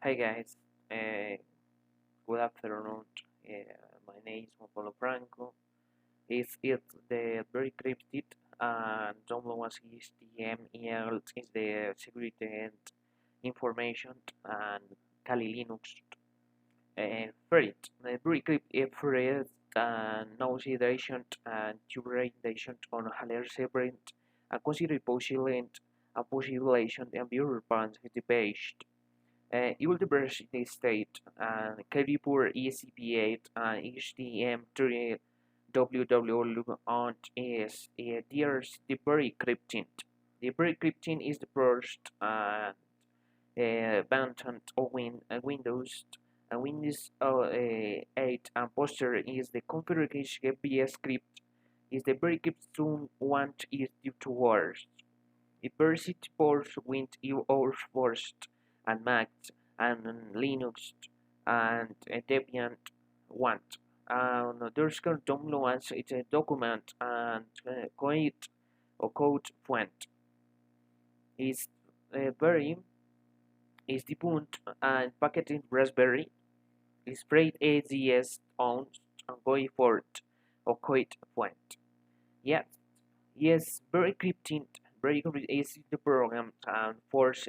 Hi guys, uh, good afternoon. My name is Juan Pablo Franco. It's the very cryptic and download HTML is the security and information and Kali Linux. First, the very cryptic first and no consideration and duration on higher separate and consider possibility and viewer bands the page. University State and Caribou ECP8 and HTM3 WW on is there's the very cryptin. The very cryptin is the first and button of Windows and Windows 8 and poster is the configuration BS script is the very cryptin one is due to words. Diversity ports with your first and Mac and Linux and Debian want. There's going to download it's a document and code font is very is debugged and packed in Raspberry is spread AZS on and going forward or code font. Yes, yes, very cryptic, very easy to program and force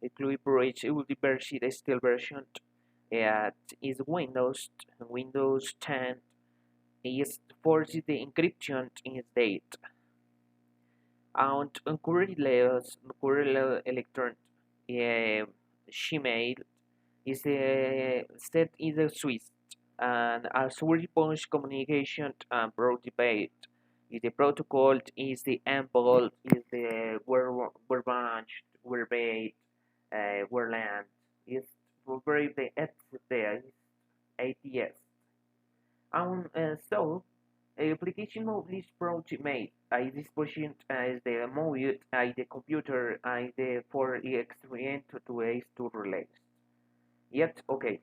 include it will be version still version is Windows 10 is forces the encryption in state and current electron uh, Gmail is the state is a Swiss and as response communication and protocol is the protocol is the envelope is the where branch where bait where land is very the there is ATS so application of this project made this position as the mode the computer the for experience to ways to relate yet okay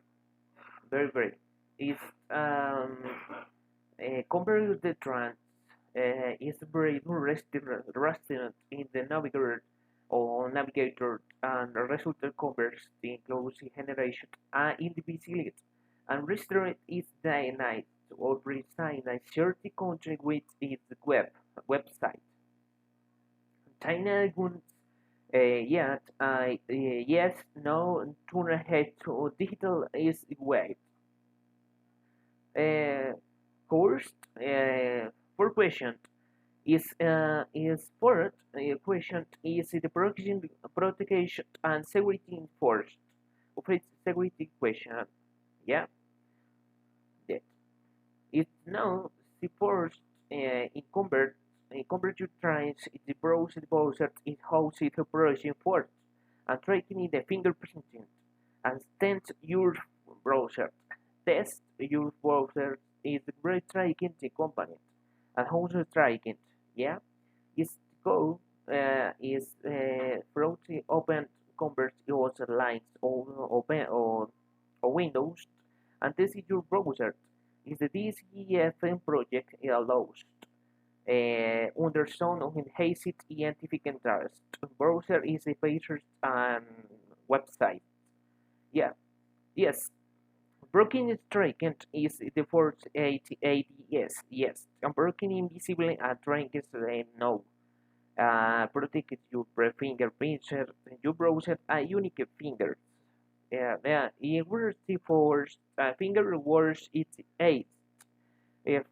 very if um compared with the trend is very resistant in the navigator and the result covers the close generation and individuality and restaurant is day and night or resign a certain country with its website. China guns yet yes no turn ahead to digital is web. Uh, First, for question is fourth question is the protection and security enforced. Of its security question, yeah, that it now supports in convert tries the browser is how it operation force and tracking the fingerprinting and sends your browser test your browser is great tracking the company and how to tracking yeah is go is browser open convert your lines or open or Windows and this is your browser is the DCFM project it allows under some of enhanced scientific interest. Browser is a pages and website. Yeah, yes. Broken striking is the first ADS. Yes, and broken invisibly and trying is no. Protect your fingerprint, your browser a unique finger. Yeah. In words for finger words it's 8.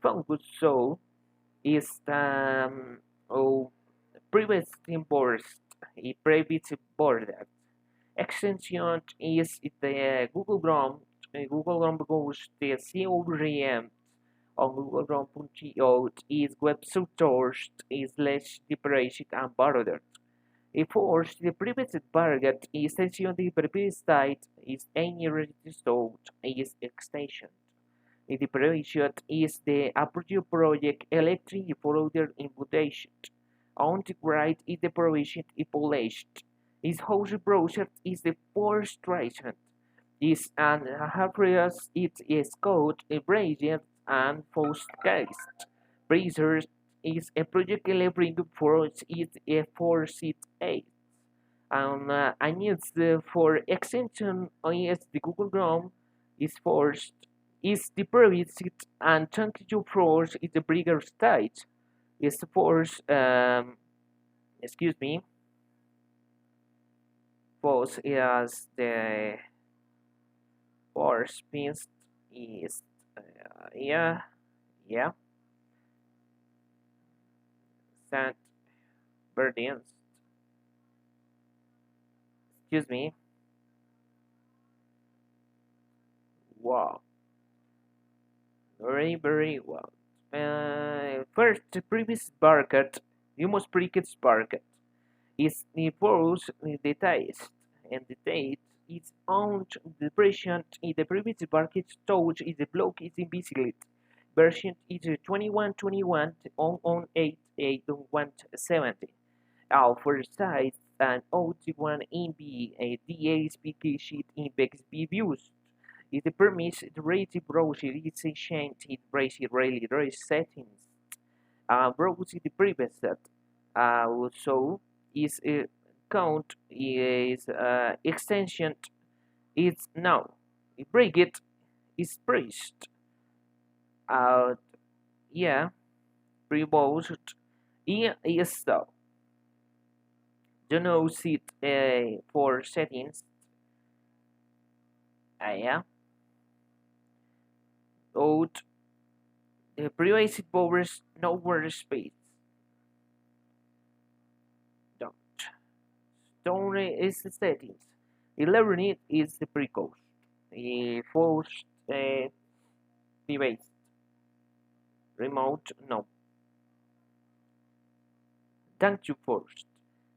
Fungus so is oh, privacy burst, a privacy border. Extension is the Google Chrome. Google Chrome goes the CORM on Google Chrome.io is web source is less depreciated and bordered. If force the privacy target is extension the privacy site is any registered is extension. The project is the approved project electric follower invitation. On the right is the provision published. Its host browser is the first version. Is an address it is code a browser and postcast. Browser is a project delivering for it a force it aids. and its for extension is the Google Chrome is forced is the privacy and 22 floors is the bigger stage is the force excuse me force is the force means is yeah yeah Saint Bernardino excuse me wow very well first the previous barcode you must break its barcode is the force the taste and the date is on the version in the previous barcode storage is the block is invisible version is 2121 on 88170 for size and OT1 MB a DSPK sheet index be used. It permits the rated browser is changed in really settings. Browser the previous set. So is count is extension is now. Break it is pressed. Yeah, pre-boast. Is so. Do not sit for settings. Yeah. Out privacy powers no word space. Don't. Don't is the settings. 11 is the precost. Forced device. Remote no. Thank you first.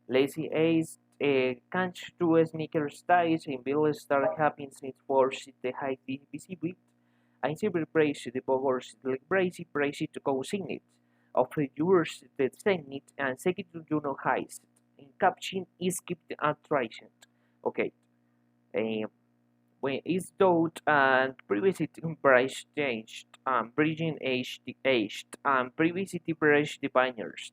Lazy Ace can't do a sneaker styles in Bill start happening since force the high visibility. I simply praise the powers like praise to go signet of the viewers that send it and second to do no heist. In caption is kept and traced. Okay. When is dot and privacy price changed and bridging aged and privacy price definers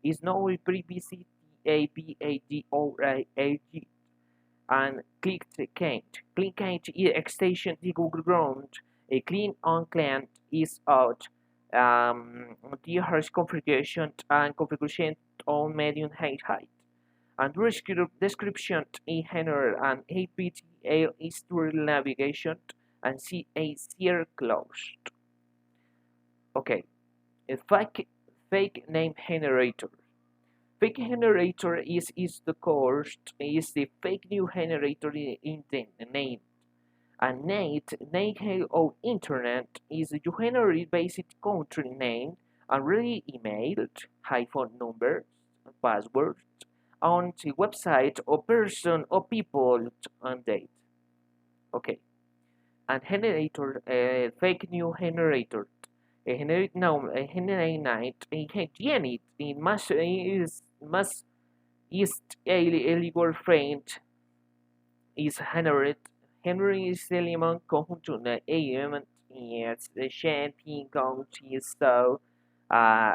is now privacy ABADORAG and clicked can't. Click can't extension the Google Chrome. A clean on client is out. The has configuration and configuration on medium height. And description in general and APTL is to navigation and CACR closed. Okay, a fake name generator. Fake generator is the course is the fake new generator in the name. And name of internet is you generate basic country name and really email, phone numbers, passwords on the website or person or people and date. Okay. And generator fake new generator. A generate now a generate night a genit in mass is illegal friend is Henry is the limon conjunto na AM is the champagne country so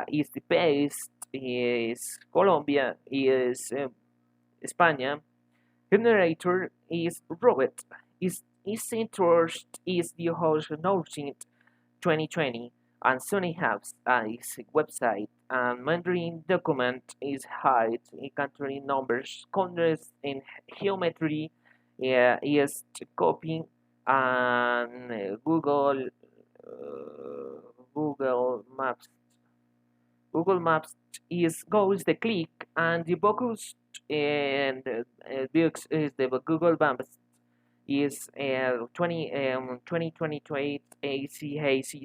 is the best is Colombia is España generator is Robert is interest is the host Northern 2020 and Sony House is website and Mandarin document is height in country numbers countries in geometry is copying and Google Maps is goes the click and the focus and is the Google Maps is 2028 AC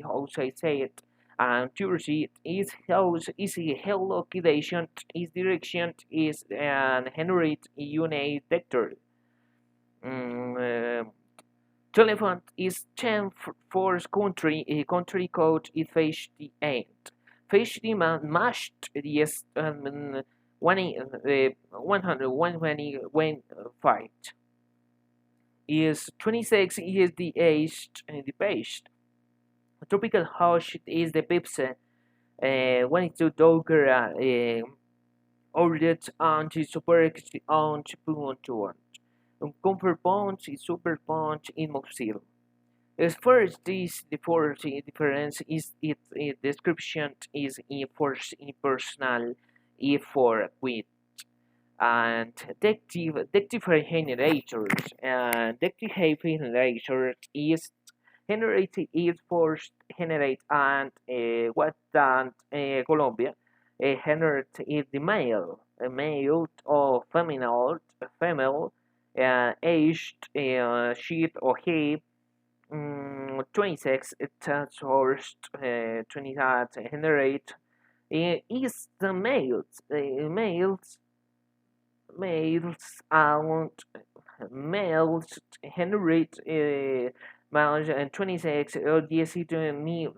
how I say it and Jersey is house is a hell location is direction is and generate unit vector. Telephone is 10 force country a country code is face the end. Face the man mashed yes 120 when fight is 26 is the age the page. Tropical house is the pipsa 22 Docker ordet anti-superexi anti-puntuant. Comfort is super punch in Mozilla. As first, this the first difference is its description is in first impersonal, if for with and detective generators and detective generators is generated is first generate and what done Colombia generate is the male a male or female aged she or he 26 it first 20 generate is the males males generate mouse and 26 LDC me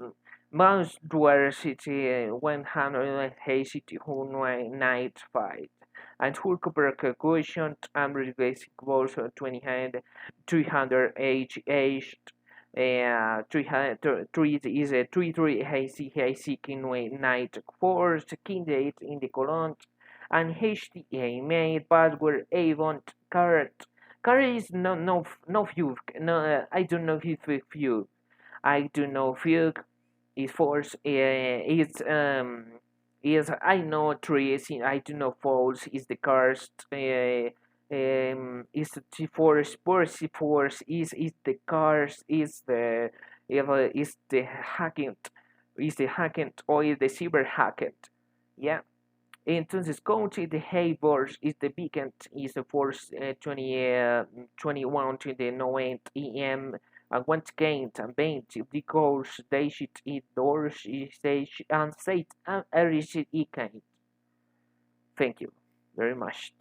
mouse diversity 195 and full quotient and basic balls 300 aged 300 3 is a 33 AC night force candidate in the column and HTA made password Avon current. Current is no few. No, I don't know if few. I don't know few is force is I know trees. I do know false is the cast. Is the force is the cars is the is the hacking or is the cyber hacked. Yeah. Entonces, counting the Haybors is the beacon is the force 21 to the 9 AM and once again and 20 because they should eat doors they and say and every should eat. Thank you very much.